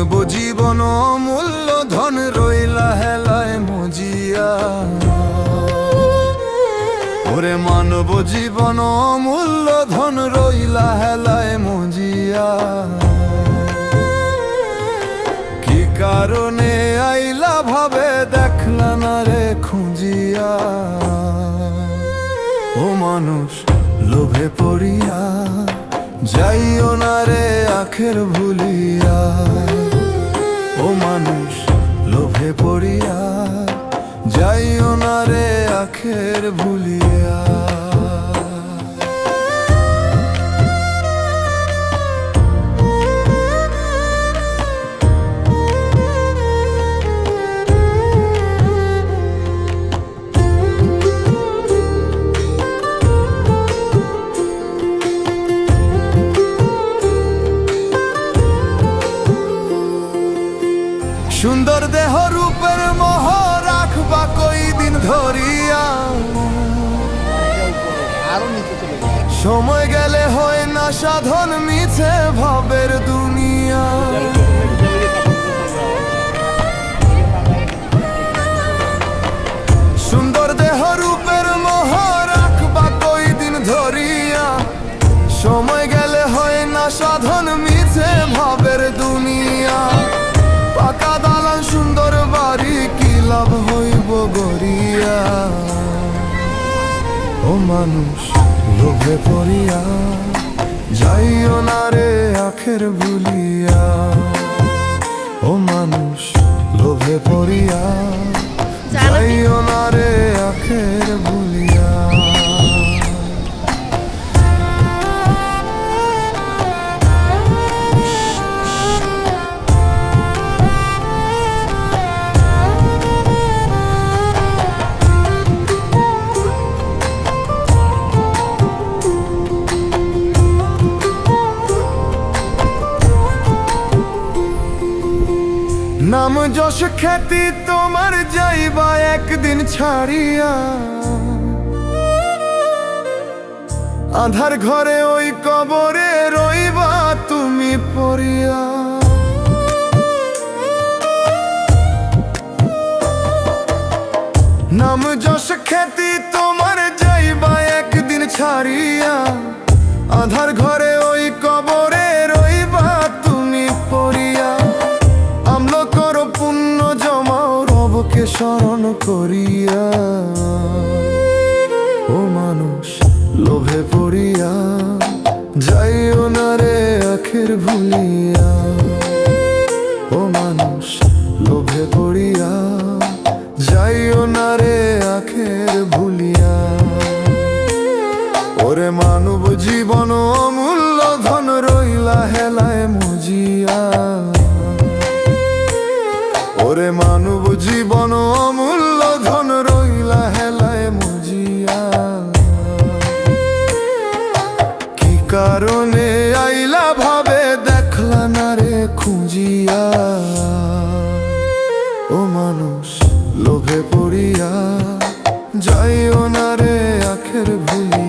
মানব জীবন অমূল্য ধন রইলা হেলায় মজিয়া। ওরে মানব জীবন অমূল্য ধন রইলা হেলায় মজিয়া। কি কারণে আইলা ভাবে দেখলা না রে খুঁজিয়া। ও মানুষ লোভে পড়িয়া যাইও না রে আখের ভুলিয়া। ও মানুষ লোভে পড়িয়া যাইও না রে আখের ভুলিয়া। সুন্দর দেহ রূপের মোহ রাখবা কই দিন ধরিয়া। সময় গেলে হয় না সাধন মিছে ভাবের দুনিয়া। সুন্দর দেহ রূপের মোহ রাখবা কই দিন ধরিয়া। সময় গেলে হয় না সাধন মিছে ভাবের দুনিয়া। পাকা দালান সুন্দর বাড়ি কি লাভ হইব গড়িয়া। ও মানুষ লোভে পড়িয়া যাইও না রে আখের ভুলিয়া। ও মানুষ লোভে পড়িয়া যাইও না রে আখের ভুলিয়া। নাম যশ খ্যাতি তোমার যাইবা একদিন ছাড়িয়া। আধার ঘরে ওই কবরে রইবা তুমি পড়িয়া। নাম যশ খ্যাতি তোমার যাইবা একদিন ছাড়িয়া। আধার ঘরে ওই কবরে রইবা তুমি পড়িয়া। আমলো করো পুণ্য জমাও রবকে স্মরণ করিয়া। ও মানুষ লোভে পড়িয়া যাইও না রে আখের ভুলিয়া। ও মানুষ লোভে পড়িয়া যাইও না রে আখের ভুলিয়া। ওরে মানব জীবন অমূল্য ধন রইলা হেলায় মজিয়া। ওরে মানব জীবন অমূল্য ধন রইলা হেলায় মজিয়া। কি কারণে আইলা ভাবে দেখলা না রে খুঁজিয়া। ও মানুষ লোভে পড়িয়া যাইও না রে আখের ভুলিয়া।